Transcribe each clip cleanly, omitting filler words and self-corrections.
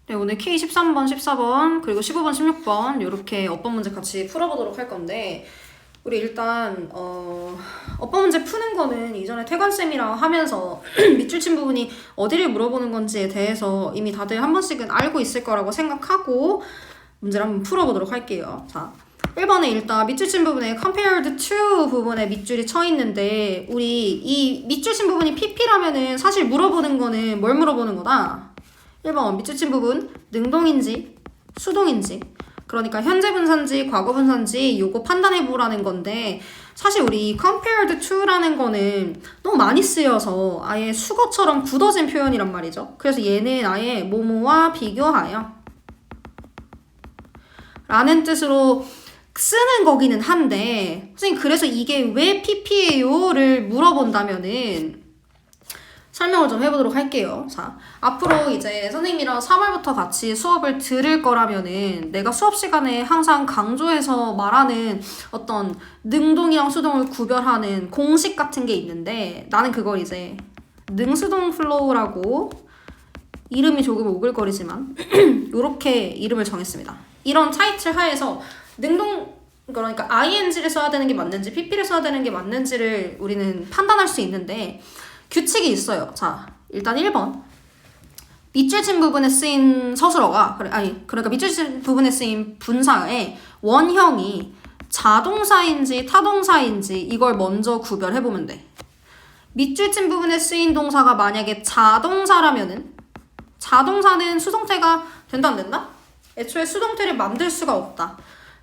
네, 오늘 K 13번, 14번, 그리고 15번, 16번 이렇게 어법 문제 같이 풀어보도록 할 건데 우리 일단 어법 문제 푸는 거는 이전에 태관쌤이랑 하면서 밑줄 친 부분이 어디를 물어보는 건지에 대해서 이미 다들 한 번씩은 알고 있을 거라고 생각하고 문제를 한번 풀어보도록 할게요. 자, 1번에 일단 밑줄 친 부분에 compared to 부분에 밑줄이 쳐 있는데 우리 이 밑줄 친 부분이 PP라면은 사실 물어보는 거는 뭘 물어보는 거다? 1번 밑줄 친 부분 능동인지 수동인지 그러니까 현재 분사인지 과거 분사인지 요거 판단해 보라는 건데 사실 우리 compared to라는 거는 너무 많이 쓰여서 아예 수거처럼 굳어진 표현이란 말이죠. 그래서 얘는 아예 뭐뭐와 비교하여 라는 뜻으로 쓰는 거기는 한데 선생님 그래서 이게 왜 PP예요?를 물어본다면은 설명을 좀 해보도록 할게요. 자, 앞으로 이제 선생님이랑 3월부터 같이 수업을 들을 거라면은 내가 수업 시간에 항상 강조해서 말하는 어떤 능동이랑 수동을 구별하는 공식 같은 게 있는데 나는 그걸 이제 능수동 플로우라고 이름이 조금 오글거리지만 이렇게 이름을 정했습니다. 이런 타이틀 하에서 능동 그러니까 ing를 써야 되는 게 맞는지 pp를 써야 되는 게 맞는지를 우리는 판단할 수 있는데 규칙이 있어요. 자, 일단 1번. 밑줄 친 부분에 쓰인 서술어가, 그러니까 밑줄 친 부분에 쓰인 분사의 원형이 자동사인지 타동사인지 이걸 먼저 구별해보면 돼. 밑줄 친 부분에 쓰인 동사가 만약에 자동사라면은 자동사는 수동태가 된다 안 된다? 애초에 수동태를 만들 수가 없다.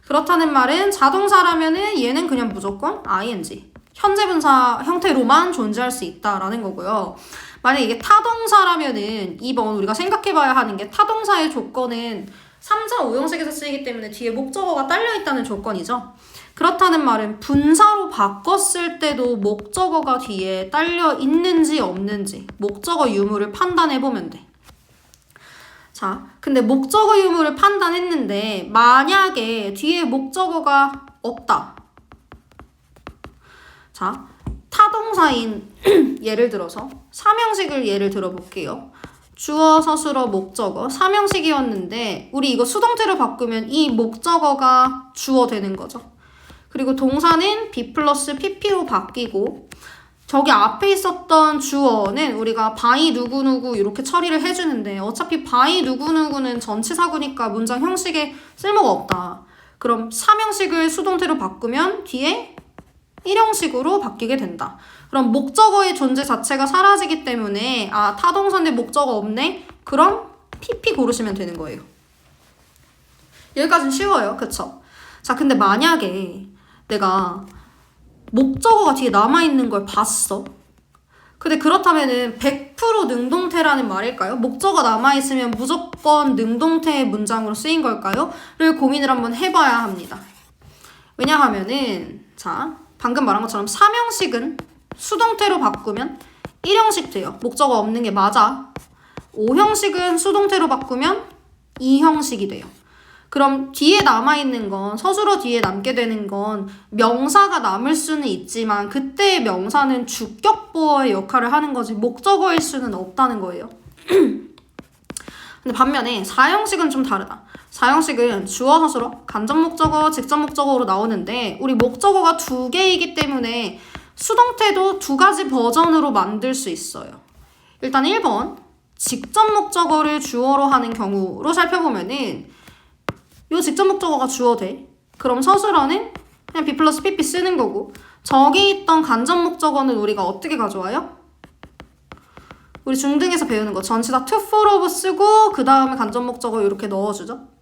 그렇다는 말은 자동사라면은 얘는 그냥 무조건 ing. 현재 분사 형태로만 존재할 수 있다라는 거고요. 만약 이게 타동사라면은 2번 우리가 생각해봐야 하는 게 타동사의 조건은 3자 5형식에서 쓰이기 때문에 뒤에 목적어가 딸려있다는 조건이죠. 그렇다는 말은 분사로 바꿨을 때도 목적어가 뒤에 딸려있는지 없는지 목적어 유무를 판단해보면 돼. 자, 근데 목적어 유무를 판단했는데 만약에 뒤에 목적어가 없다. 자, 타동사인 예를 들어서 삼형식을 예를 들어볼게요. 주어, 서술어, 목적어 삼형식이었는데 우리 이거 수동태로 바꾸면 이 목적어가 주어 되는 거죠. 그리고 동사는 be 플러스 pp로 바뀌고 저기 앞에 있었던 주어는 우리가 by 누구누구 이렇게 처리를 해주는데 어차피 by 누구누구는 전치사구니까 문장 형식에 쓸모가 없다. 그럼 삼형식을 수동태로 바꾸면 뒤에 1형식으로 바뀌게 된다. 그럼 목적어의 존재 자체가 사라지기 때문에 아 타동사인데 목적어 없네? 그럼 PP 고르시면 되는 거예요. 여기까지는 쉬워요. 그쵸? 자 근데 만약에 내가 목적어가 뒤에 남아있는 걸 봤어. 근데 그렇다면은 100% 능동태라는 말일까요? 목적어가 남아있으면 무조건 능동태의 문장으로 쓰인 걸까요? 를 고민을 한번 해봐야 합니다. 왜냐하면은 자 방금 말한 것처럼 3형식은 수동태로 바꾸면 1형식 돼요. 목적어 없는 게 맞아. 5형식은 수동태로 바꾸면 2형식이 돼요. 그럼 뒤에 남아있는 건 서술어 뒤에 남게 되는 건 명사가 남을 수는 있지만 그때의 명사는 주격보어의 역할을 하는 거지 목적어일 수는 없다는 거예요. 근데 반면에 4형식은 좀 다르다. 4형식은 주어, 서술어, 간접 목적어, 직접 목적어로 나오는데 우리 목적어가 2개이기 때문에 수동태도 2가지 버전으로 만들 수 있어요. 일단 1번 직접 목적어를 주어로 하는 경우로 살펴보면은 요 직접 목적어가 주어 돼. 그럼 서술어는 그냥 be 플러스 pp 쓰는 거고 저기 있던 간접 목적어는 우리가 어떻게 가져와요? 우리 중등에서 배우는 거 전치사 to, for, of 쓰고 그 다음에 간접 목적어 이렇게 넣어주죠.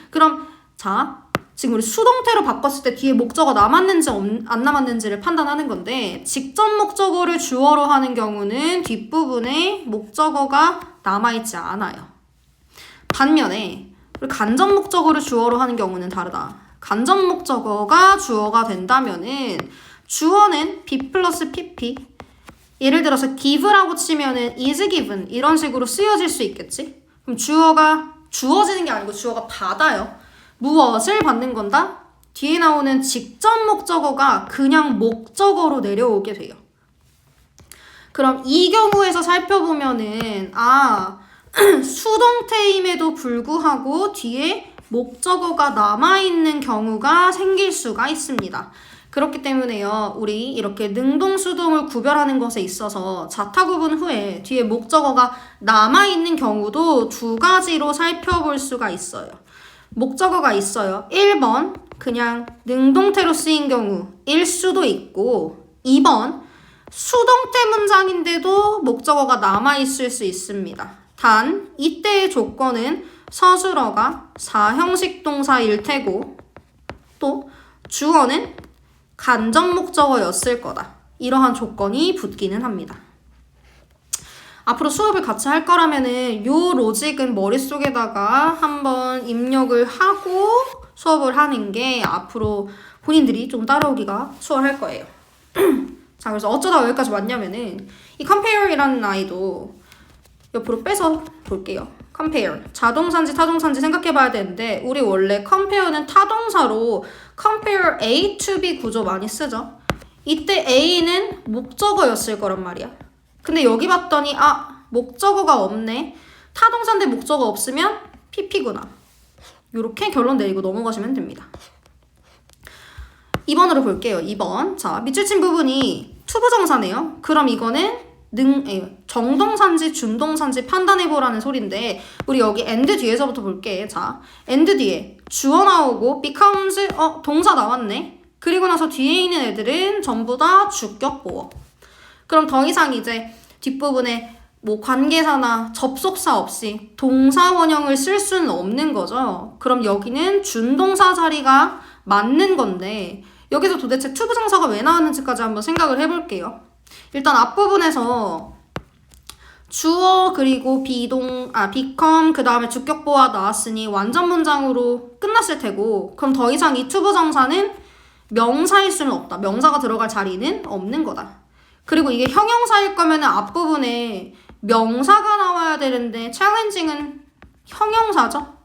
그럼 자 지금 우리 수동태로 바꿨을 때 뒤에 목적어 남았는지 안 남았는지를 판단하는 건데 직접 목적어를 주어로 하는 경우는 뒷부분에 목적어가 남아있지 않아요. 반면에 우리 간접 목적어를 주어로 하는 경우는 다르다. 간접 목적어가 주어가 된다면은 주어는 be 플러스 pp 예를 들어서 give라고 치면은 is given 이런 식으로 쓰여질 수 있겠지? 그럼 주어가 주어지는 게 아니고 주어가 받아요. 무엇을 받는 건다? 뒤에 나오는 직접 목적어가 그냥 목적어로 내려오게 돼요. 그럼 이 경우에서 살펴보면은 수동태임에도 불구하고 뒤에 목적어가 남아있는 경우가 생길 수가 있습니다. 그렇기 때문에요. 우리 이렇게 능동수동을 구별하는 것에 있어서 자타 구분 후에 뒤에 목적어가 남아있는 경우도 두 가지로 살펴볼 수가 있어요. 목적어가 있어요. 1번 그냥 능동태로 쓰인 경우일 수도 있고 2번 수동태 문장인데도 목적어가 남아있을 수 있습니다. 단 이때의 조건은 서술어가 사형식 동사일 테고 또 주어는 간접 목적어였을 거다. 이러한 조건이 붙기는 합니다. 앞으로 수업을 같이 할 거라면은 요 로직은 머릿속에다가 한번 입력을 하고 수업을 하는 게 앞으로 본인들이 좀 따라오기가 수월할 거예요. 자, 그래서 어쩌다 여기까지 왔냐면은 이 compare이라는 아이도 옆으로 빼서 볼게요. compare. 자동사인지 타동사인지 생각해 봐야 되는데 우리 원래 compare는 타동사로 compare A to B 구조 많이 쓰죠. 이때 A는 목적어였을 거란 말이야. 근데 여기 봤더니 목적어가 없네. 타동사인데 목적어 없으면 PP구나. 이렇게 결론 내리고 넘어가시면 됩니다. 2번으로 볼게요. 2번. 자, 밑줄 친 부분이 투부정사네요. 그럼 이거는 정동사인지 준동사인지 판단해보라는 소린데 우리 여기 and 뒤에서부터 볼게. 자, and 뒤에 주어 나오고 becomes 동사 나왔네. 그리고 나서 뒤에 있는 애들은 전부 다 주격 보어. 그럼 더 이상 이제 뒷부분에 뭐 관계사나 접속사 없이 동사 원형을 쓸 수는 없는 거죠. 그럼 여기는 준동사 자리가 맞는 건데 여기서 도대체 투부정사가 왜 나왔는지까지 한번 생각을 해볼게요. 일단 앞부분에서 주어 그리고 become 그 다음에 주격보아 나왔으니 완전 문장으로 끝났을 테고 그럼 더 이상 이 투부정사는 명사일 수는 없다. 명사가 들어갈 자리는 없는 거다. 그리고 이게 형용사일 거면 앞부분에 명사가 나와야 되는데 challenging은 형용사죠.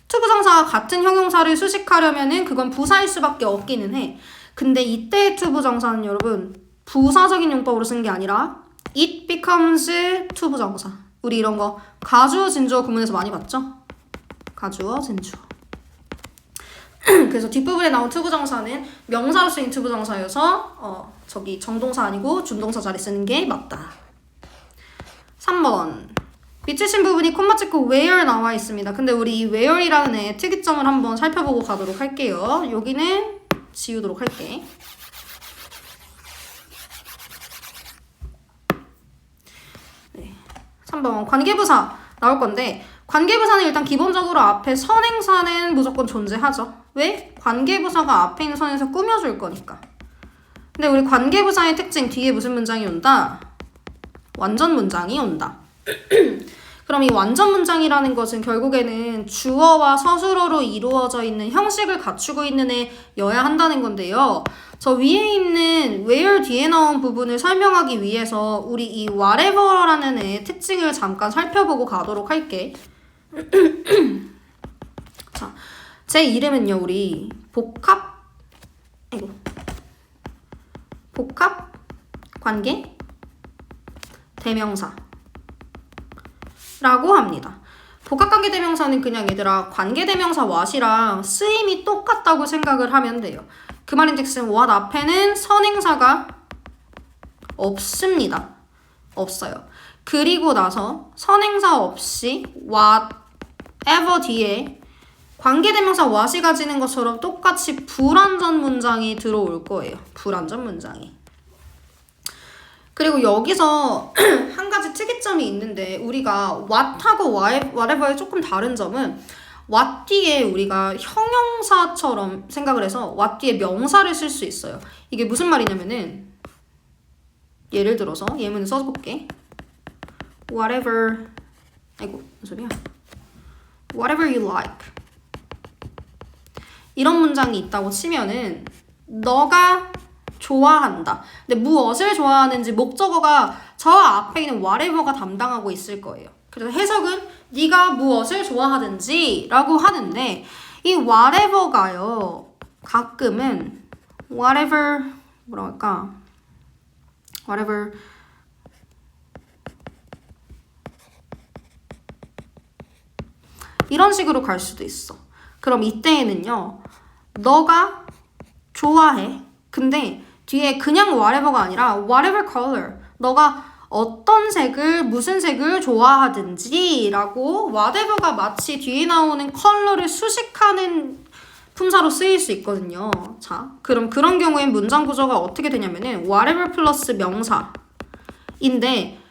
투부정사가 같은 형용사를 수식하려면은 그건 부사일 수밖에 없기는 해. 근데 이때의 투부정사는 여러분 부사적인 용법으로 쓴 게 아니라 it becomes 투부정사. 우리 이런 거 가주어 진주어 구문에서 많이 봤죠? 가주어 진주어. 그래서 뒷부분에 나온 투부정사는 명사로 쓰인 투부정사여서 저기 정동사 아니고 준동사 자리 쓰는 게 맞다. 3번. 밑줄 친 부분이 콤마 찍고 where 나와 있습니다. 근데 우리 이 where이라는 애 특이점을 한번 살펴보고 가도록 할게요. 여기는 지우도록 할게. 네. 3번 관계부사 나올 건데 관계부사는 일단 기본적으로 앞에 선행사는 무조건 존재하죠. 왜? 관계부사가 앞에 있는 선에서 꾸며줄 거니까. 근데 우리 관계부사의 특징 뒤에 무슨 문장이 온다? 완전 문장이 온다. 그럼 이 완전 문장이라는 것은 결국에는 주어와 서술어로 이루어져 있는 형식을 갖추고 있는 애여야 한다는 건데요. 저 위에 있는 where 뒤에 나온 부분을 설명하기 위해서 우리 이 whatever라는 애의 특징을 잠깐 살펴보고 가도록 할게. 자, 제 이름은요, 우리 복합 관계 대명사 라고 합니다. 복합관계 대명사는 그냥 얘들아 관계대명사 what이랑 쓰임이 똑같다고 생각을 하면 돼요. 그 말인즉슨 what 앞에는 선행사가 없습니다. 없어요. 그리고 나서 선행사 없이 whatever 뒤에 관계대명사 what이 가지는 것처럼 똑같이 불완전 문장이 들어올 거예요. 불완전 문장이. 그리고 여기서 한 가지 특이점이 있는데 우리가 what하고 whatever의 조금 다른 점은 what 뒤에 우리가 형용사처럼 생각을 해서 what 뒤에 명사를 쓸 수 있어요. 이게 무슨 말이냐면은 예를 들어서 예문을 써볼게. whatever 무슨 소리야? whatever you like 이런 문장이 있다고 치면은 너가 좋아한다. 근데 무엇을 좋아하는지 목적어가 저 앞에 있는 whatever가 담당하고 있을 거예요. 그래서 해석은 네가 무엇을 좋아하든지 라고 하는데 이 whatever가요. 가끔은 whatever 뭐라 할까? whatever 이런 식으로 갈 수도 있어. 그럼 이때에는요. 너가 좋아해. 근데 뒤에 그냥 whatever가 아니라 whatever color. 너가 어떤 색을 무슨 색을 좋아하든지 라고 whatever가 마치 뒤에 나오는 컬러를 수식하는 품사로 쓰일 수 있거든요. 자, 그럼 그런 경우엔 문장 구조가 어떻게 되냐면은 whatever 플러스 명사인데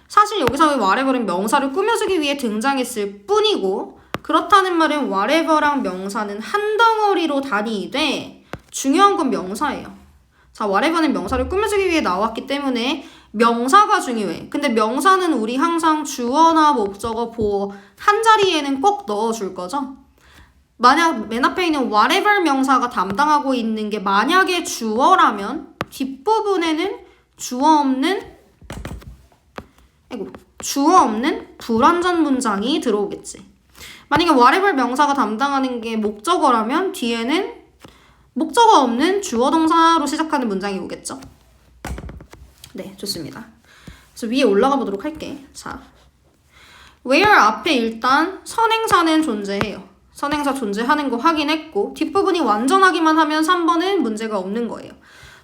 사실 여기서 whatever는 명사를 꾸며주기 위해 등장했을 뿐이고 그렇다는 말은 whatever랑 명사는 한 덩어리로 다니되 중요한 건 명사예요. 자, whatever는 명사를 꾸며주기 위해 나왔기 때문에 명사가 중요해. 근데 명사는 우리 항상 주어나 목적어, 보어 한 자리에는 꼭 넣어줄 거죠. 만약 맨 앞에 있는 whatever 명사가 담당하고 있는 게 만약에 주어라면 뒷부분에는 주어 없는 불완전 문장이 들어오겠지. 만약에 whatever 명사가 담당하는 게 목적어라면 뒤에는 목적어 없는 주어 동사로 시작하는 문장이 오겠죠. 네, 좋습니다. 그래서 위에 올라가 보도록 할게. 자, where 앞에 일단 선행사는 존재해요. 선행사 존재하는 거 확인했고 뒷부분이 완전하기만 하면 3번은 문제가 없는 거예요.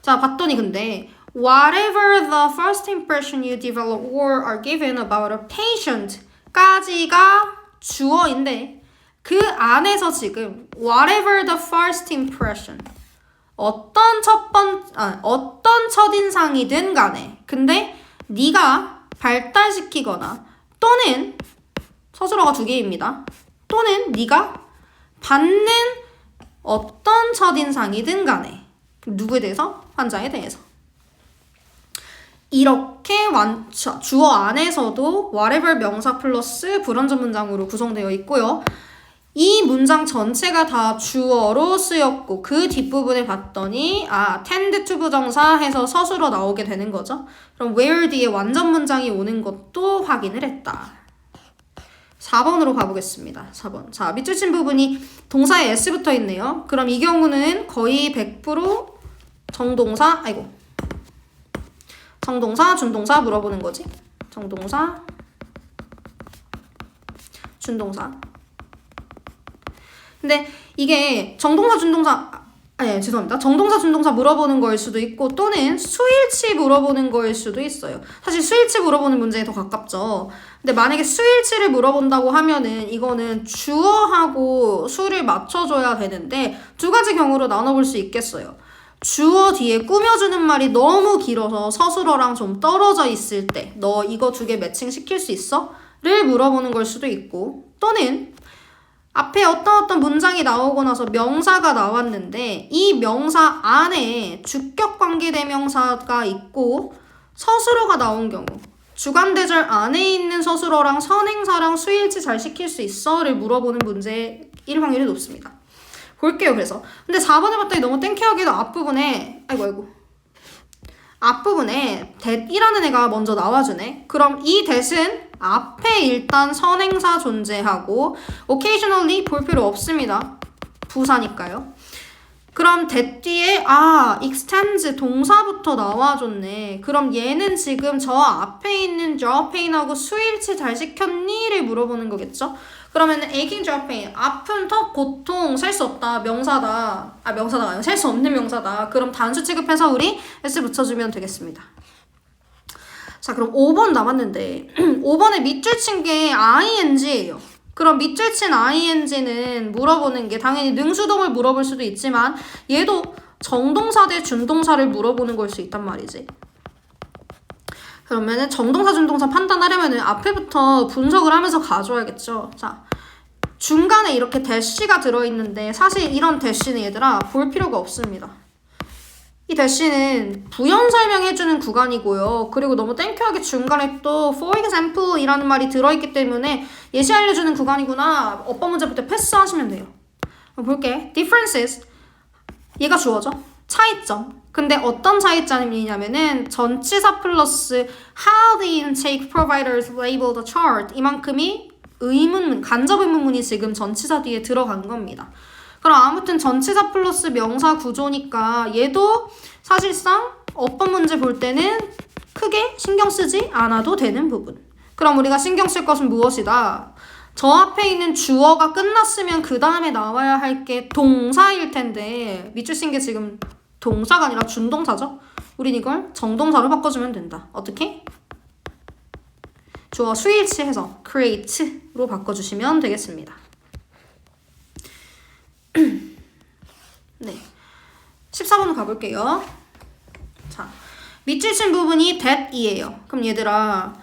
자, 봤더니 근데 whatever the first impression you develop or are given about a patient 까지가 주어인데 그 안에서 지금 whatever the first impression 어떤 첫인상이든 간에 근데 네가 발달시키거나 또는 서술어가 2개입니다. 또는 네가 받는 어떤 첫인상이든 간에 누구에 대해서? 환자에 대해서. 이렇게 주어 안에서도 whatever 명사 플러스 불완전 문장으로 구성되어 있고요. 이 문장 전체가 다 주어로 쓰였고 그 뒷부분에 봤더니 tend to 부정사 해서 서술어 나오게 되는 거죠. 그럼 where 뒤에 완전 문장이 오는 것도 확인을 했다. 4번으로 가보겠습니다. 4번. 자, 밑줄 친 부분이 동사에 s 붙어 있네요. 그럼 이 경우는 거의 100% 정동사, 정동사, 준동사 물어보는 거지. 정동사, 준동사. 근데 이게 정동사, 준동사, 죄송합니다. 정동사, 준동사 물어보는 거일 수도 있고 또는 수일치 물어보는 거일 수도 있어요. 사실 수일치 물어보는 문제에 더 가깝죠. 근데 만약에 수일치를 물어본다고 하면은 이거는 주어하고 수를 맞춰줘야 되는데 두 가지 경우로 나눠볼 수 있겠어요. 주어 뒤에 꾸며주는 말이 너무 길어서 서술어랑 좀 떨어져 있을 때 너 이거 2개 매칭 시킬 수 있어? 를 물어보는 걸 수도 있고 또는 앞에 어떤 문장이 나오고 나서 명사가 나왔는데 이 명사 안에 주격관계대명사가 있고 서술어가 나온 경우 주관대절 안에 있는 서술어랑 선행사랑 수일치 잘 시킬 수 있어? 를 물어보는 문제일 확률이 높습니다. 볼게요. 그래서 근데 4번에 봤더니 너무 땡큐하게도 앞부분에 앞부분에 that이라는 애가 먼저 나와주네. 그럼 이 that은 앞에 일단 선행사 존재하고 occasionally 볼 필요 없습니다. 부사니까요. 그럼 that 뒤에 extends 동사부터 나와줬네. 그럼 얘는 지금 저 앞에 있는 jaw pain하고 수일치 잘 시켰니?를 물어보는 거겠죠. 그러면 aching jaw pain, 아픈 턱 고통 셀 수 없다 명사다. 명사가 아니고 셀 수 없는 명사다. 그럼 단수 취급해서 우리 s 붙여주면 되겠습니다. 자, 그럼 5번 남았는데 5번에 밑줄 친 게 ing예요. 그럼 밑줄 친 ing는 물어보는 게 당연히 능수동을 물어볼 수도 있지만 얘도 정동사 대 준동사를 물어보는 걸 수 있단 말이지. 그러면은 정동사, 준동사 판단하려면은 앞에부터 분석을 하면서 가져야겠죠. 자, 중간에 이렇게 대시가 들어있는데 사실 이런 대시는 얘들아 볼 필요가 없습니다. 이 대시는 부연 설명해주는 구간이고요. 그리고 너무 땡큐하게 중간에 또 for example 이라는 말이 들어있기 때문에 예시 알려주는 구간이구나. 어법 문제 볼 때 패스하시면 돼요. 볼게. differences. 얘가 주어죠. 차이점. 근데 어떤 차이점이냐면은 전치사 플러스 how the intake providers label the chart 이만큼이 의문문, 간접 의문문이 지금 전치사 뒤에 들어간 겁니다. 그럼 아무튼 전치사 플러스 명사 구조니까 얘도 사실상 어법 문제 볼 때는 크게 신경 쓰지 않아도 되는 부분. 그럼 우리가 신경 쓸 것은 무엇이다? 저 앞에 있는 주어가 끝났으면 그 다음에 나와야 할 게 동사일 텐데 밑줄 쓴 게 지금 동사가 아니라 준동사죠? 우린 이걸 정동사로 바꿔주면 된다. 어떻게? 주어 스위치해서 create로 바꿔주시면 되겠습니다. 네, 14번 가볼게요. 자, 밑줄 친 부분이 that이에요. 그럼 얘들아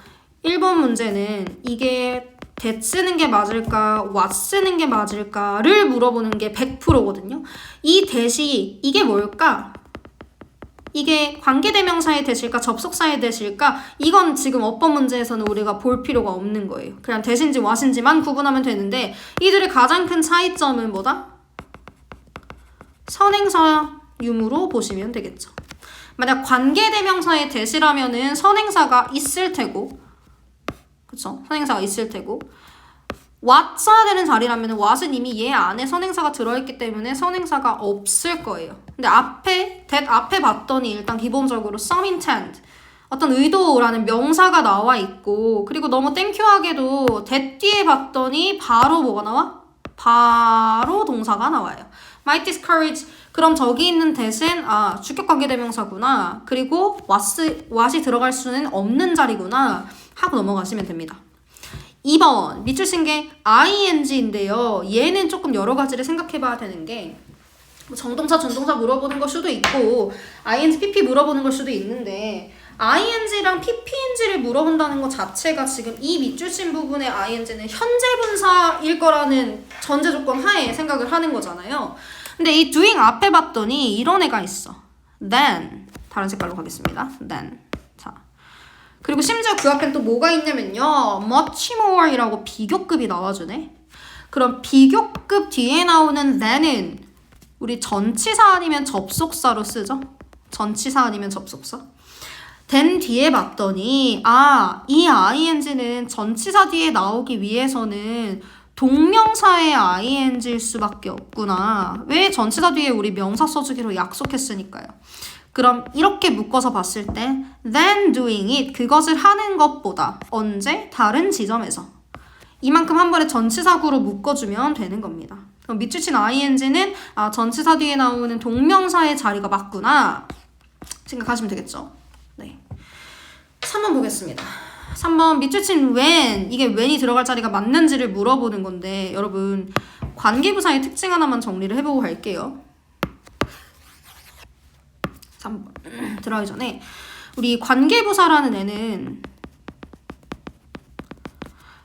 1번 문제는 이게 that 쓰는 게 맞을까, what 쓰는 게 맞을까를 물어보는 게 100%거든요. 이 that이 이게 뭘까? 이게 관계대명사의 that일까, 접속사의 that일까? 이건 지금 어법 문제에서는 우리가 볼 필요가 없는 거예요. 그냥 that인지 what인지만 구분하면 되는데 이들의 가장 큰 차이점은 뭐다? 선행사 유무로 보시면 되겠죠. 만약 관계대명사의 that이라면은 선행사가 있을 테고, 그쵸? 선행사가 있을 테고, what 써야 되는 자리라면 what은 이미 얘 안에 선행사가 들어있기 때문에 선행사가 없을 거예요. 근데 that 앞에 봤더니 일단 기본적으로 some intent, 어떤 의도라는 명사가 나와 있고, 그리고 너무 땡큐하게도 that 뒤에 봤더니 바로 뭐가 나와? 바로 동사가 나와요. might discourage. 그럼 저기 있는 that은 주격관계대명사구나. 그리고 what이 들어갈 수는 없는 자리구나 하고 넘어가시면 됩니다. 2번 밑줄 쓴 게 ing인데요. 얘는 조금 여러 가지를 생각해 봐야 되는 게 정동사, 준동사 물어보는 걸 수도 있고 ing, pp 물어보는 걸 수도 있는데 ing랑 pp인지를 물어본다는 것 자체가 지금 이 밑줄 친 부분의 ing는 현재 분사일 거라는 전제 조건 하에 생각을 하는 거잖아요. 근데 이 doing 앞에 봤더니 이런 애가 있어. then. 다른 색깔로 가겠습니다. then. 자. 그리고 심지어 그 앞엔 또 뭐가 있냐면요. much more 이라고 비교급이 나와주네. 그럼 비교급 뒤에 나오는 then은 우리 전치사 아니면 접속사로 쓰죠. 전치사 아니면 접속사. then 뒤에 봤더니 이 ing는 전치사 뒤에 나오기 위해서는 동명사의 ing일 수밖에 없구나. 왜? 전치사 뒤에 우리 명사 써주기로 약속했으니까요. 그럼 이렇게 묶어서 봤을 때 than doing it, 그것을 하는 것보다 언제? 다른 지점에서. 이만큼 한 번에 전치사구로 묶어주면 되는 겁니다. 그럼 밑줄 친 ing는 전치사 뒤에 나오는 동명사의 자리가 맞구나 생각하시면 되겠죠. 네. 3번 보겠습니다. 3번 밑줄 친 when, 이게 when이 들어갈 자리가 맞는지를 물어보는 건데 여러분 관계부사의 특징 하나만 정리를 해보고 갈게요. 3번 들어가기 전에 우리 관계부사라는 애는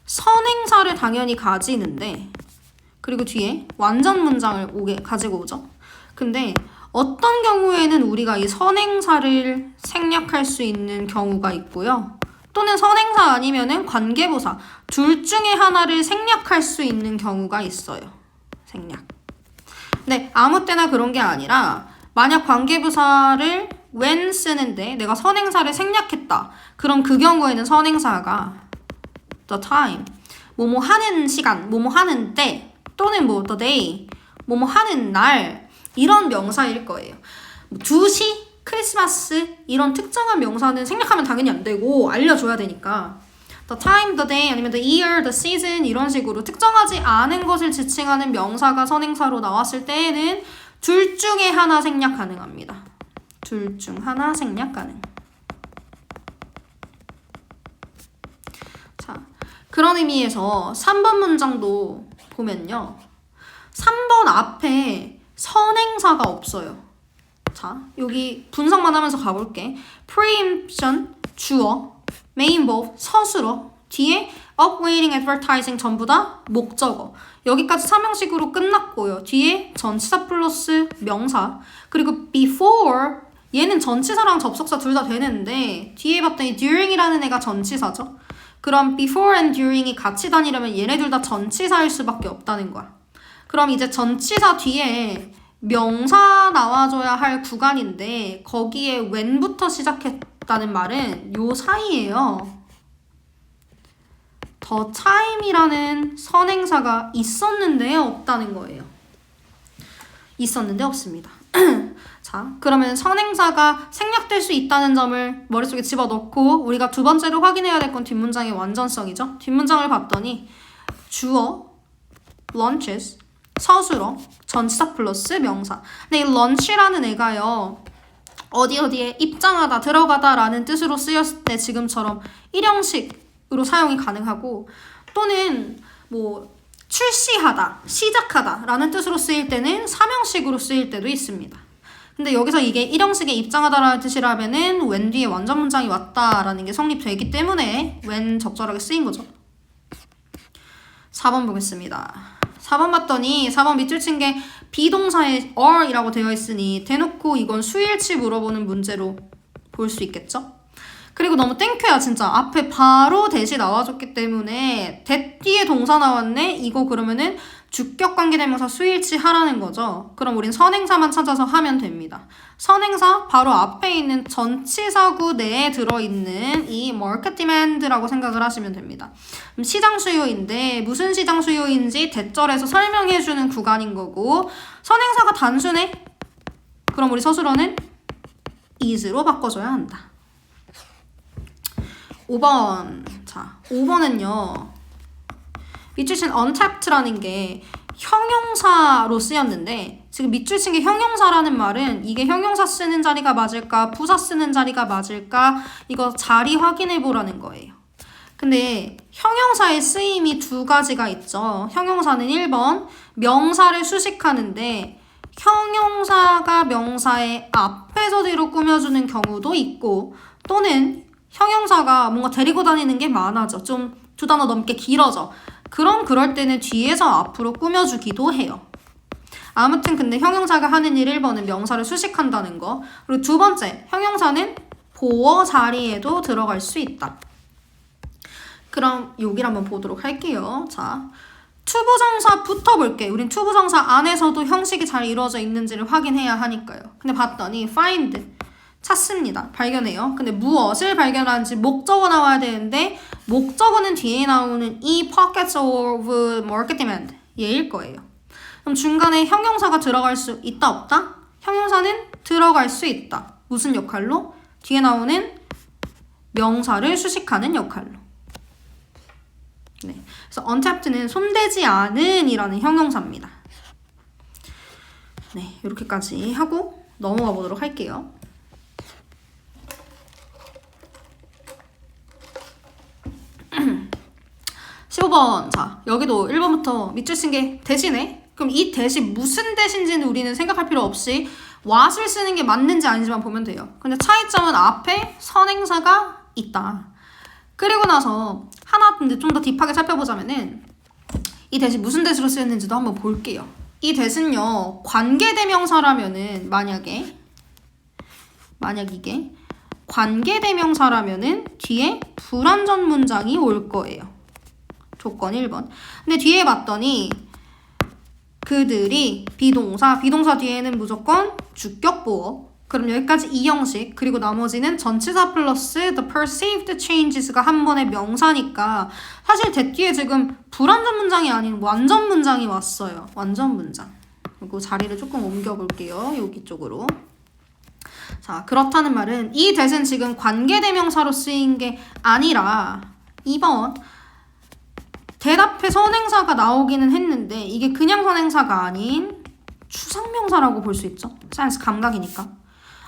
선행사를 당연히 가지는데 그리고 뒤에 완전 문장을 가지고 오죠. 근데 어떤 경우에는 우리가 이 선행사를 생략할 수 있는 경우가 있고요. 또는 선행사 아니면은 관계부사 둘 중에 하나를 생략할 수 있는 경우가 있어요. 생략. 근데 아무 때나 그런 게 아니라 만약 관계부사를 when 쓰는데 내가 선행사를 생략했다. 그럼 그 경우에는 선행사가 the time, 뭐뭐 하는 시간, 뭐뭐 하는 때 또는 뭐 the day, 뭐뭐 하는 날 이런 명사일 거예요. 2시, 크리스마스 이런 특정한 명사는 생략하면 당연히 안 되고 알려줘야 되니까 the time, the day 아니면 the year, the season 이런 식으로 특정하지 않은 것을 지칭하는 명사가 선행사로 나왔을 때에는 둘 중에 하나 생략 가능합니다. 둘 중 하나 생략 가능. 자, 그런 의미에서 3번 문장도 보면요. 3번 앞에 선행사가 없어요. 자, 여기 분석만 하면서 가볼게. preemption, 주어, main verb, 서술어, 뒤에 upweighting, advertising 전부 다 목적어. 여기까지 삼형식으로 끝났고요. 뒤에 전치사 플러스 명사. 그리고 before, 얘는 전치사랑 접속사 둘 다 되는데 뒤에 봤더니 during이라는 애가 전치사죠. 그럼 before and during이 같이 다니려면 얘네 둘 다 전치사일 수밖에 없다는 거야. 그럼 이제 전치사 뒤에 명사 나와줘야 할 구간인데 거기에 when부터 시작했다는 말은 요 사이에요. the time이라는 선행사가 있었는데 없다는 거예요. 있었는데 없습니다. 자, 그러면 선행사가 생략될 수 있다는 점을 머릿속에 집어넣고 우리가 두 번째로 확인해야 될 건 뒷문장의 완전성이죠. 뒷문장을 봤더니 주어, lunches, 서술어, 전치사 플러스 명사. 근데 이 lunch라는 애가요. 어디에 입장하다, 들어가다 라는 뜻으로 쓰였을 때 지금처럼 일형식으로 사용이 가능하고 또는 뭐 출시하다, 시작하다 라는 뜻으로 쓰일 때는 삼형식으로 쓰일 때도 있습니다. 근데 여기서 이게 일형식에 입장하다라는 뜻이라면은 when 뒤에 완전 문장이 왔다라는 게 성립되기 때문에 when 적절하게 쓰인 거죠. 4번 보겠습니다. 4번 봤더니 4번 밑줄 친 게 비동사에 are이라고 되어 있으니 대놓고 이건 수일치 물어보는 문제로 볼 수 있겠죠? 그리고 너무 땡큐야 진짜. 앞에 바로 대시 나와줬기 때문에 that 뒤에 동사 나왔네? 이거 그러면은 주격관계대명사 수일치 하라는 거죠. 그럼 우린 선행사만 찾아서 하면 됩니다. 선행사 바로 앞에 있는 전치사구 내에 들어있는 이 market demand라고 생각을 하시면 됩니다. 그럼 시장 수요인데 무슨 시장 수요인지 대절에서 설명해주는 구간인 거고 선행사가 단순해? 그럼 우리 서술어는 is로 바꿔줘야 한다. 5번. 자, 5번은요. 밑줄 친 untapped라는 게 형용사로 쓰였는데 지금 밑줄 친 게 형용사라는 말은 이게 형용사 쓰는 자리가 맞을까 부사 쓰는 자리가 맞을까 이거 자리 확인해 보라는 거예요. 근데 형용사의 쓰임이 두 가지가 있죠. 형용사는 1번 명사를 수식하는데 형용사가 명사의 앞에서 뒤로 꾸며주는 경우도 있고 또는 형용사가 뭔가 데리고 다니는 게 많아져. 좀 두 단어 넘게 길어져. 그럴 때는 뒤에서 앞으로 꾸며주기도 해요. 아무튼 근데 형용사가 하는 일 1번은 명사를 수식한다는 거. 그리고 두 번째, 형용사는 보어 자리에도 들어갈 수 있다. 그럼 여기를 한번 보도록 할게요. 자, 투부정사부터 볼게요. 우린 투부정사 안에서도 형식이 잘 이루어져 있는지를 확인해야 하니까요. 근데 봤더니 find 찾습니다. 발견해요. 근데 무엇을 발견하는지 목적어 나와야 되는데 목적어는 뒤에 나오는 이 pockets of market demand 얘일 거예요. 그럼 중간에 형용사가 들어갈 수 있다 없다? 형용사는 들어갈 수 있다. 무슨 역할로? 뒤에 나오는 명사를 수식하는 역할로. 네. 그래서 untapped는 손대지 않은 이라는 형용사입니다. 네, 이렇게까지 하고 넘어가 보도록 할게요. 15번. 자, 여기도 1번부터 밑줄 쓴 게 대신에 그럼 이 대시 무슨 대신지는 우리는 생각할 필요 없이 what을 쓰는 게 맞는지 아닌지만 보면 돼요. 근데 차이점은 앞에 선행사가 있다. 그리고 나서 하나 근데 좀 더 딥하게 살펴보자면은 이 대시 무슨 대시로 쓰였는지도 한번 볼게요. 이 대신요 관계대명사라면은 만약 이게 관계대명사라면은 뒤에 불완전 문장이 올 거예요. 조건 1번. 근데 뒤에 봤더니 그들이 비동사 뒤에는 무조건 주격보어. 그럼 여기까지 이 형식 그리고 나머지는 전치사 플러스 the perceived changes가 한 번의 명사니까 사실 대 뒤에 지금 불완전 문장이 아닌 완전 문장이 왔어요. 완전 문장. 그리고 자리를 조금 옮겨볼게요. 여기 쪽으로. 자, 그렇다는 말은 이 대신 지금 관계대명사로 쓰인 게 아니라 2번 대답에 선행사가 나오기는 했는데 이게 그냥 선행사가 아닌 추상명사라고 볼 수 있죠. 사이언스 감각이니까.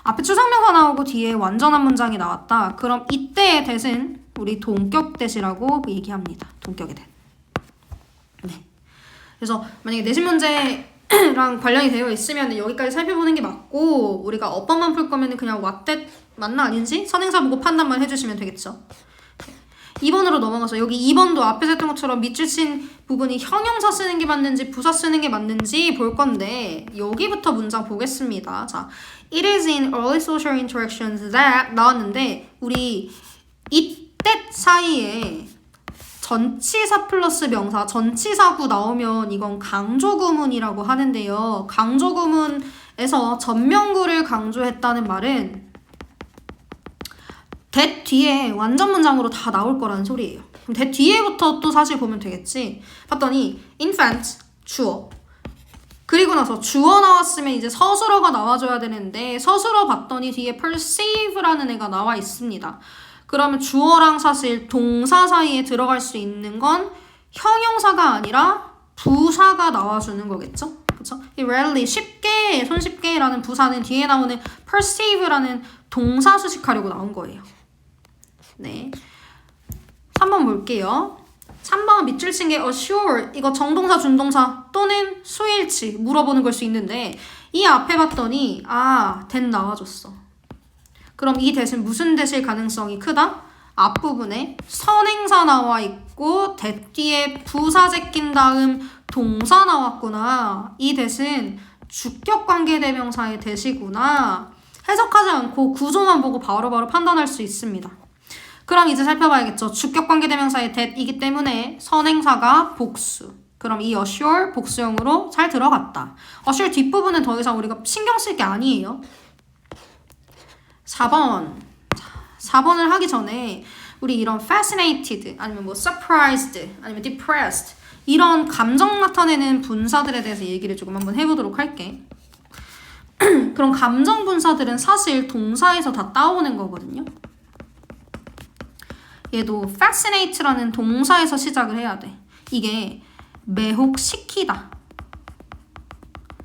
앞에 추상명사 나오고 뒤에 완전한 문장이 나왔다. 그럼 이때의 대신 우리 동격 대시라고 얘기합니다. 동격의 대. 네. 그래서 만약에 내신 문제랑 관련이 되어 있으면 여기까지 살펴보는 게 맞고 우리가 어법만 풀 거면 그냥 what that 맞나 아닌지 선행사 보고 판단만 해주시면 되겠죠. 2번으로 넘어가서 여기 2번도 앞에서 했던 것처럼 밑줄 친 부분이 형용사 쓰는 게 맞는지 부사 쓰는 게 맞는지 볼 건데 여기부터 문장 보겠습니다. 자, it is in early social interactions that 나왔는데 우리 이때 사이에 전치사 플러스 명사, 전치사구 나오면 이건 강조구문이라고 하는데요. 강조구문에서 전명구를 강조했다는 말은 that 뒤에 완전 문장으로 다 나올 거라는 소리예요. 그럼 that 뒤에부터 또 사실 보면 되겠지. 봤더니 infant, 주어. 그리고 나서 주어 나왔으면 이제 서술어가 나와줘야 되는데 서술어 봤더니 뒤에 perceive라는 애가 나와 있습니다. 그러면 주어랑 사실 동사 사이에 들어갈 수 있는 건 형용사가 아니라 부사가 나와주는 거겠죠? 그쵸? 이 rarely, 쉽게, 손쉽게라는 부사는 뒤에 나오는 perceive라는 동사 수식하려고 나온 거예요. 네. 3번 볼게요. 3번 밑줄 친 게 assure, 이거 정동사, 준동사 또는 수일치 물어보는 걸 수 있는데 이 앞에 봤더니 that 나와줬어. 그럼 이 that은 무슨 that일 가능성이 크다? 앞부분에 선행사 나와 있고 that 뒤에 부사 제낀 다음 동사 나왔구나. 이 that은 주격관계대명사의 that이구나. 해석하지 않고 구조만 보고 바로바로 판단할 수 있습니다. 그럼 이제 살펴봐야겠죠. 주격관계대명사의 that이기 때문에 선행사가 복수. 그럼 이 assure 복수형으로 잘 들어갔다. assure 뒷부분은 더 이상 우리가 신경 쓸 게 아니에요. 4번을 하기 전에 우리 이런 fascinated 아니면 뭐 surprised 아니면 depressed 이런 감정 나타내는 분사들에 대해서 얘기를 조금 한번 해보도록 할게. 그럼 감정 분사들은 사실 동사에서 다 따오는 거거든요. 얘도 fascinate라는 동사에서 시작을 해야 돼. 이게 매혹시키다.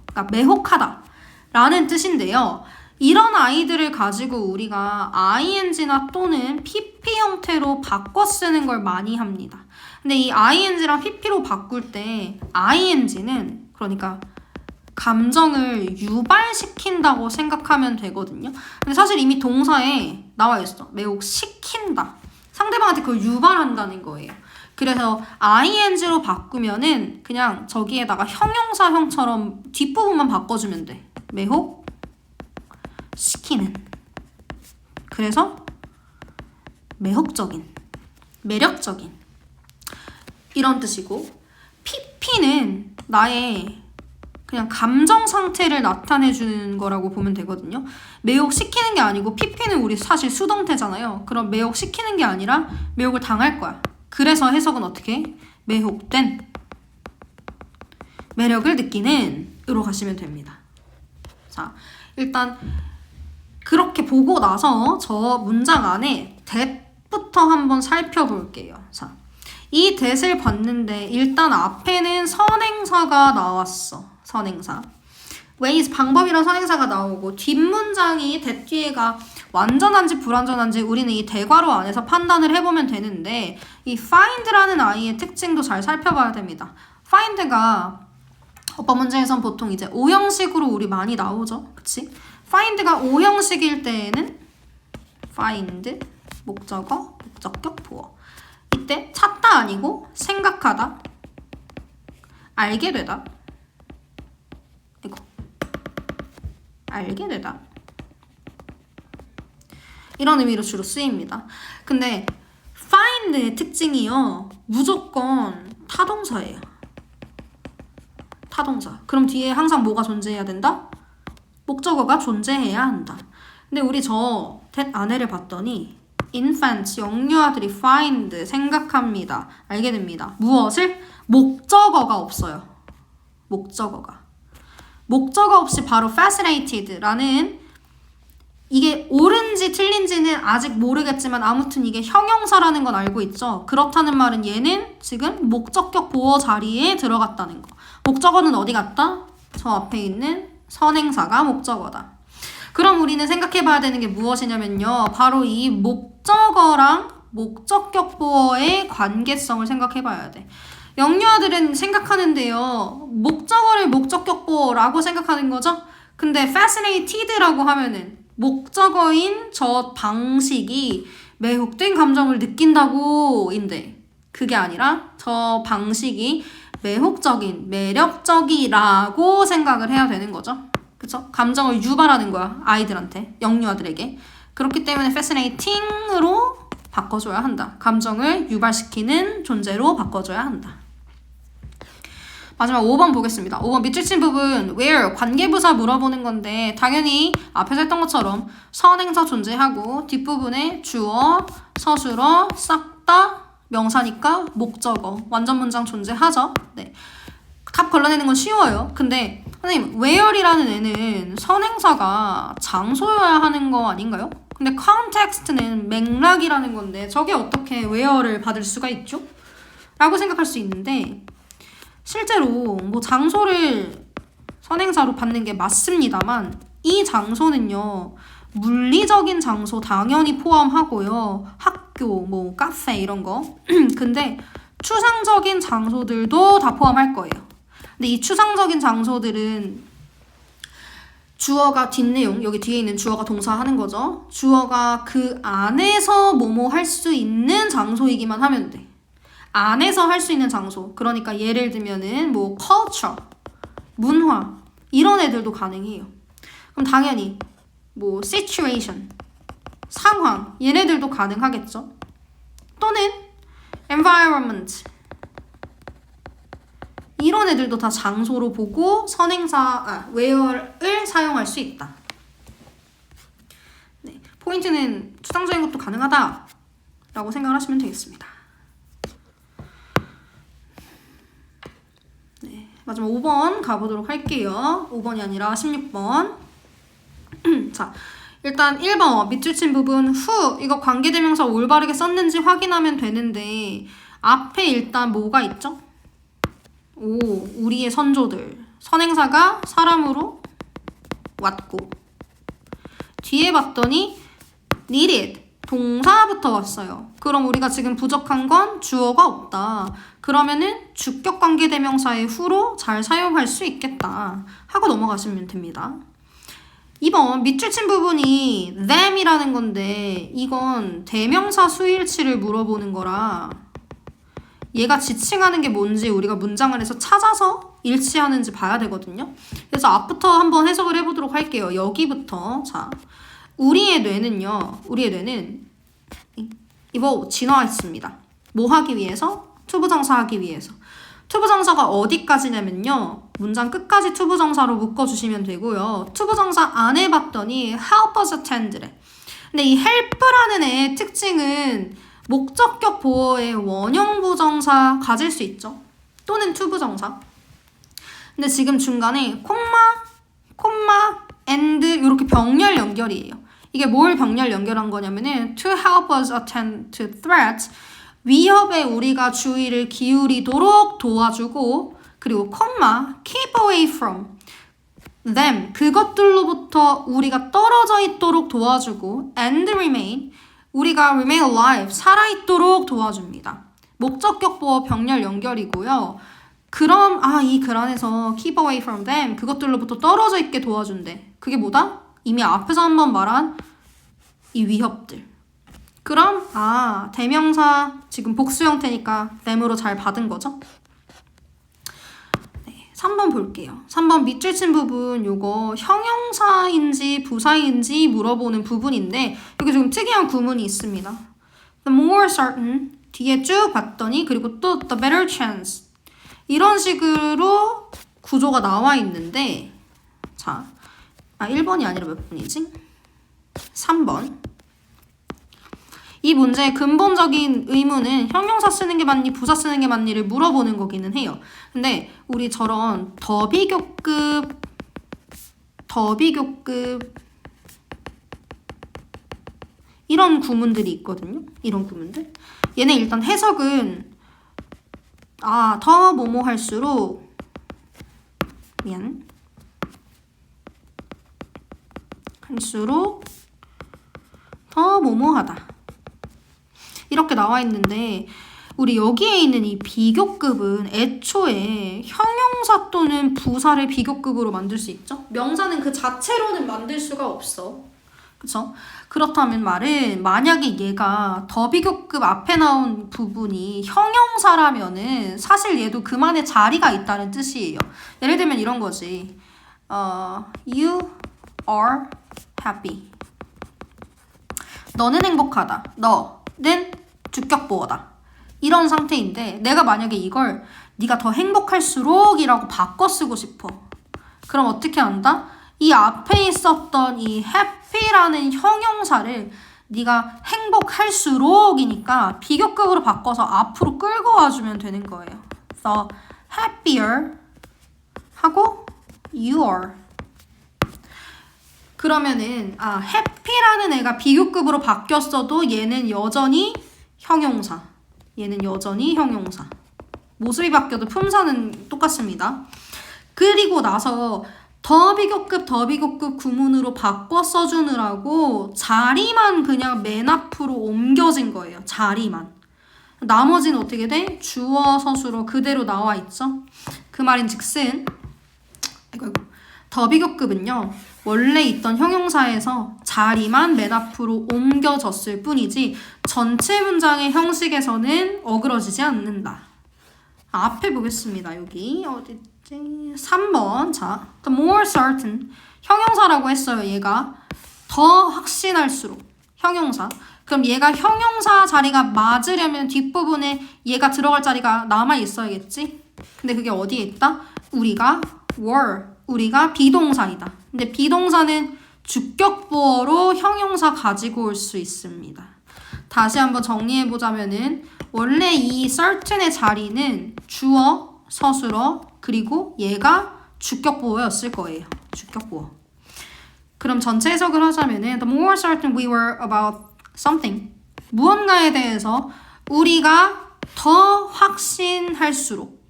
그러니까 매혹하다 라는 뜻인데요. 이런 아이들을 가지고 우리가 ing나 또는 pp 형태로 바꿔 쓰는 걸 많이 합니다. 근데 이 ing랑 pp로 바꿀 때 ing는 그러니까 감정을 유발시킨다고 생각하면 되거든요. 근데 사실 이미 동사에 나와 있어. 매혹시킨다. 상대방한테 그걸 유발한다는 거예요. 그래서 ing로 바꾸면은 그냥 저기에다가 형용사형처럼 뒷부분만 바꿔주면 돼. 매혹 시키는. 그래서 매혹적인, 매력적인 이런 뜻이고 pp는 나의 그냥 감정 상태를 나타내주는 거라고 보면 되거든요. 매혹시키는 게 아니고 pp는 우리 사실 수동태잖아요. 그럼 매혹시키는 게 아니라 매혹을 당할 거야. 그래서 해석은 어떻게? 매혹된, 매력을 느끼는 으로 가시면 됩니다. 자, 일단 그렇게 보고 나서 저 문장 안에 that부터 한번 살펴볼게요. 자, 이 that을 봤는데 일단 앞에는 선행사가 나왔어. 선행사. ways, 방법이란 선행사가 나오고 뒷문장이 that 뒤에가 완전한지 불완전한지 우리는 이 대괄호 안에서 판단을 해보면 되는데 이 find라는 아이의 특징도 잘 살펴봐야 됩니다. find가 어법 문제에선 보통 이제 O형식으로 우리 많이 나오죠. 그치? find가 O형식일 때에는 find, 목적어, 목적격, 보어. 이때 찾다 아니고 생각하다, 알게 되다, 알게 되다 이런 의미로 주로 쓰입니다. 근데 find의 특징이요. 무조건 타동사예요. 타동사. 그럼 뒤에 항상 뭐가 존재해야 된다? 목적어가 존재해야 한다. 근데 우리 저 that 안에를 봤더니 infants, 영유아들이 find, 생각합니다. 알게 됩니다. 무엇을? 목적어가 없어요. 목적어가. 목적어 없이 바로 fascinated라는 이게 옳은지 틀린지는 아직 모르겠지만 아무튼 이게 형용사라는 건 알고 있죠. 그렇다는 말은 얘는 지금 목적격 보어 자리에 들어갔다는 거. 목적어는 어디 갔다? 저 앞에 있는 선행사가 목적어다. 그럼 우리는 생각해봐야 되는 게 무엇이냐면요. 바로 이 목적어랑 목적격 보어의 관계성을 생각해봐야 돼. 영유아들은 생각하는데요. 목적어를 목적격 보어라고 생각하는 거죠. 근데 fascinated라고 하면은 목적어인 저 방식이 매혹된 감정을 느낀다고인데 그게 아니라 저 방식이 매혹적인, 매력적이라고 생각을 해야 되는 거죠. 그쵸? 감정을 유발하는 거야. 아이들한테, 영유아들에게. 그렇기 때문에 fascinating으로 바꿔줘야 한다. 감정을 유발시키는 존재로 바꿔줘야 한다. 마지막 5번 보겠습니다. 5번 밑줄 친 부분 where 관계부사 물어보는 건데 당연히 앞에서 했던 것처럼 선행사 존재하고 뒷부분에 주어, 서술어, 싹 다 명사니까 목적어, 완전 문장 존재하죠. 네. 답 걸러내는 건 쉬워요. 근데 선생님 where이라는 애는 선행사가 장소여야 하는 거 아닌가요? 근데 context는 맥락이라는 건데 저게 어떻게 where를 받을 수가 있죠? 라고 생각할 수 있는데 실제로 뭐 장소를 선행사로 받는 게 맞습니다만 이 장소는요 물리적인 장소 당연히 포함하고요 학교, 뭐 카페 이런 거 근데 추상적인 장소들도 다 포함할 거예요. 근데 이 추상적인 장소들은 주어가 뒷내용, 여기 뒤에 있는 주어가 동사하는 거죠. 주어가 그 안에서 뭐뭐 할 수 있는 장소이기만 하면 돼. 안에서 할 수 있는 장소. 그러니까 예를 들면은 뭐 culture, 문화 이런 애들도 가능해요. 그럼 당연히 뭐 situation, 상황 얘네들도 가능하겠죠. 또는 environment 이런 애들도 다 장소로 보고 선행사, where를 사용할 수 있다. 네, 포인트는 추상적인 것도 가능하다 라고 생각을 하시면 되겠습니다. 네, 마지막 5번 가보도록 할게요. 5번이 아니라 16번. 자, 일단 1번 밑줄 친 부분 who 이거 관계대명사 올바르게 썼는지 확인하면 되는데 앞에 일단 뭐가 있죠? 우리의 선조들. 선행사가 사람으로 왔고 뒤에 봤더니 needed 동사부터 왔어요. 그럼 우리가 지금 부족한 건 주어가 없다. 그러면은 주격 관계대명사의 who로 잘 사용할 수 있겠다 하고 넘어가시면 됩니다. 2번 밑줄 친 부분이 them이라는 건데 이건 대명사 수일치를 물어보는 거라 얘가 지칭하는 게 뭔지 우리가 문장을 해서 찾아서 일치하는지 봐야 되거든요. 그래서 앞부터 한번 해석을 해보도록 할게요. 여기부터. 자, 우리의 뇌는 이거 진화했습니다. 뭐 하기 위해서? 투부정사 하기 위해서. 투부정사가 어디까지냐면요. 문장 끝까지 투부정사로 묶어주시면 되고요. 투부정사 안 해봤더니 help us attend래. 근데 이 help라는 애의 특징은 목적격 보어의 원형 부정사 가질 수 있죠. 또는 투부정사. 근데 지금 중간에 콤마, and 이렇게 병렬 연결이에요. 이게 뭘 병렬 연결한 거냐면은 to help us attend to threats 위협에 우리가 주의를 기울이도록 도와주고 그리고 keep away from them 그것들로부터 우리가 떨어져 있도록 도와주고 and remain 우리가 remain alive, 살아있도록 도와줍니다. 목적격 보어 병렬 연결이고요. 그럼 이 글 안에서 keep away from them, 그것들로부터 떨어져 있게 도와준대. 그게 뭐다? 이미 앞에서 한번 말한 이 위협들. 그럼 대명사 지금 복수 형태니까 them으로 잘 받은 거죠? 3번 볼게요. 3번 밑줄 친 부분 요거 형용사인지 부사인지 물어보는 부분인데 여기 좀 특이한 구문이 있습니다. The more certain 뒤에 쭉 봤더니 그리고 또 the better chance 이런 식으로 구조가 나와 있는데 자, 1번이 아니라 몇 번이지? 3번. 이 문제의 근본적인 의무는 형용사 쓰는 게 맞니 부사 쓰는 게 맞니를 물어보는 거기는 해요. 근데 우리 저런 더 비교급 이런 구문들이 있거든요. 이런 구문들. 얘네 일단 해석은 더 뭐뭐 할수록 더 뭐뭐하다. 이렇게 나와 있는데 우리 여기에 있는 이 비교급은 애초에 형용사 또는 부사를 비교급으로 만들 수 있죠? 명사는 그 자체로는 만들 수가 없어. 그쵸? 그렇다면 말은 만약에 얘가 더 비교급 앞에 나온 부분이 형용사라면은 사실 얘도 그만의 자리가 있다는 뜻이에요. 예를 들면 이런 거지. You are happy. 너는 행복하다. 너는 주격 보어다. 이런 상태인데 내가 만약에 이걸 네가 더 행복할수록 이라고 바꿔 쓰고 싶어. 그럼 어떻게 한다? 이 앞에 있었던 이 happy라는 형용사를 네가 행복할수록이니까 비교급으로 바꿔서 앞으로 끌고 와주면 되는 거예요. The happier 하고 you are. 그러면은 happy라는 애가 비교급으로 바뀌었어도 얘는 여전히 형용사. 얘는 여전히 형용사. 모습이 바뀌어도 품사는 똑같습니다. 그리고 나서 더 비교급 구문으로 바꿔 써주느라고 자리만 그냥 맨 앞으로 옮겨진 거예요. 자리만. 나머지는 어떻게 돼? 주어 서술어 그대로 나와 있죠. 그 말인즉슨 더 비교급은요. 원래 있던 형용사에서 자리만 맨 앞으로 옮겨졌을 뿐이지 전체 문장의 형식에서는 어그러지지 않는다. 앞에 보겠습니다. 여기 어딨지? 3번. 자, the more certain. 형용사라고 했어요. 얘가 더 확신할수록. 형용사. 그럼 얘가 형용사 자리가 맞으려면 뒷부분에 얘가 들어갈 자리가 남아 있어야겠지? 근데 그게 어디에 있다? 우리가 were. 우리가 비동사이다. 근데 비동사는 주격보어로 형용사 가지고 올 수 있습니다. 다시 한번 정리해보자면은 원래 이 certain의 자리는 주어, 서술어, 그리고 얘가 주격보어였을 거예요. 주격보어. 그럼 전체 해석을 하자면은 the more certain we were about something. 무언가에 대해서 우리가 더 확신할수록.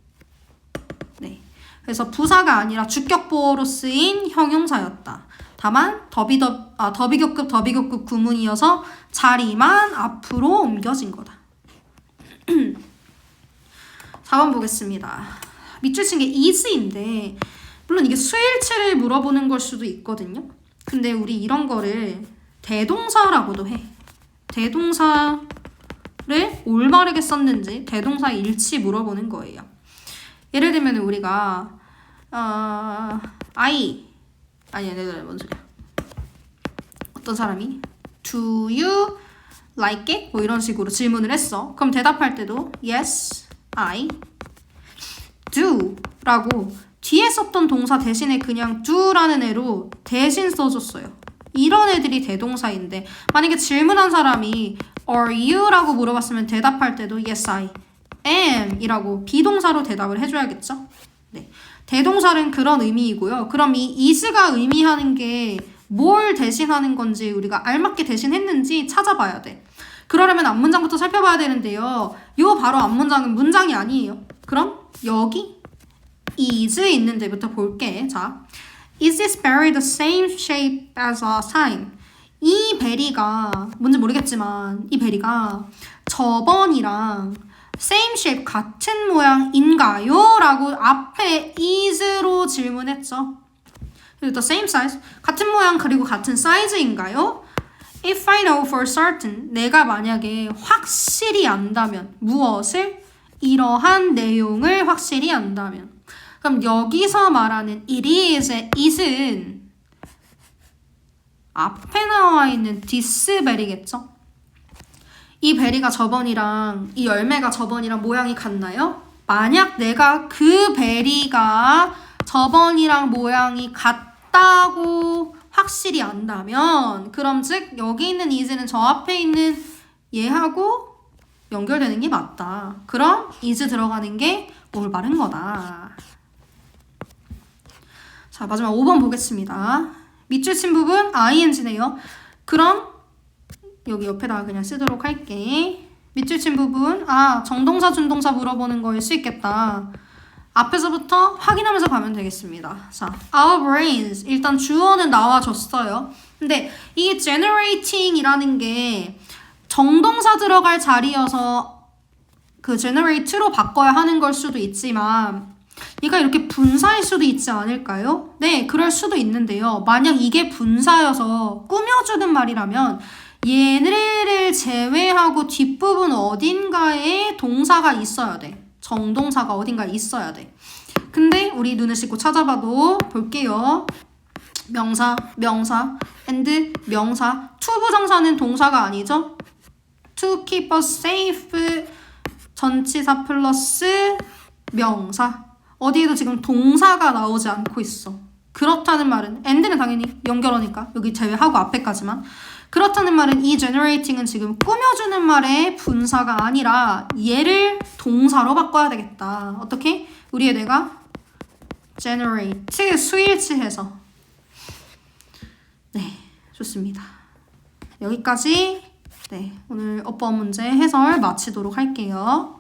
네. 그래서 부사가 아니라 주격보어로 쓰인 형용사였다. 다만 더 비교급 구문이어서 자리만 앞으로 옮겨진 거다. 4번 보겠습니다. 밑줄 친 게 is인데 물론 이게 수일치를 물어보는 걸 수도 있거든요. 근데 우리 이런 거를 대동사라고도 해. 대동사를 올바르게 썼는지 대동사 일치 물어보는 거예요. 예를 들면 우리가 뭔 소리야? 어떤 사람이 Do you like it? 뭐 이런 식으로 질문을 했어. 그럼 대답할 때도 Yes, I do 라고 뒤에 썼던 동사 대신에 그냥 do라는 애로 대신 써줬어요. 이런 애들이 대동사인데 만약에 질문한 사람이 Are you? 라고 물어봤으면 대답할 때도 Yes, I am 이라고 비동사로 대답을 해줘야겠죠? 네. 대동사는 그런 의미이고요. 그럼 이 is가 의미하는 게 뭘 대신하는 건지 우리가 알맞게 대신했는지 찾아봐야 돼. 그러려면 앞문장부터 살펴봐야 되는데요. 요 바로 앞문장은 문장이 아니에요. 그럼 여기 is 있는 데부터 볼게. 자, Is this berry the same shape as last time? 이 베리가 뭔지 모르겠지만 이 베리가 저번이랑 same shape 같은 모양인가요? 라고 앞에 is로 질문했죠. 그리고 the same size 같은 모양 그리고 같은 사이즈인가요? If I know for certain 내가 만약에 확실히 안다면 무엇을? 이러한 내용을 확실히 안다면 그럼 여기서 말하는 it is의 it은 앞에 나와 있는 this 베리겠죠? 이 베리가 저번이랑 이 열매가 저번이랑 모양이 같나요? 만약 내가 그 베리가 저번이랑 모양이 같다고 확실히 안다면 그럼 즉 여기 있는 is는 저 앞에 있는 얘하고 연결되는 게 맞다. 그럼 is 들어가는 게 올바른 거다. 자, 마지막 5번 보겠습니다. 밑줄 친 부분 ing네요. 그럼 여기 옆에다가 그냥 쓰도록 할게. 밑줄 친 부분 정동사 준동사 물어보는 거일 수 있겠다. 앞에서부터 확인하면서 가면 되겠습니다. 자, our brains 일단 주어는 나와줬어요. 근데 이 generating이라는 게 정동사 들어갈 자리여서 그 generate로 바꿔야 하는 걸 수도 있지만 얘가 이렇게 분사일 수도 있지 않을까요? 네, 그럴 수도 있는데요. 만약 이게 분사여서 꾸며주는 말이라면 얘를 제외하고 뒷부분 어딘가에 동사가 있어야 돼. 정동사가 어딘가에 있어야 돼. 근데 우리 눈을 씻고 찾아봐도 볼게요. 명사, and 명사. to 부정사는 동사가 아니죠? to keep us safe 전치사 플러스 명사. 어디에도 지금 동사가 나오지 않고 있어. 그렇다는 말은 and는 당연히 연결어니까 여기 제외하고 앞에까지만. 그렇다는 말은 이 generating은 지금 꾸며주는 말의 분사가 아니라 얘를 동사로 바꿔야 되겠다. 어떻게? 우리의 뇌가 generate 수일치해서. 네, 좋습니다. 여기까지 오늘 어법 문제 해설 마치도록 할게요.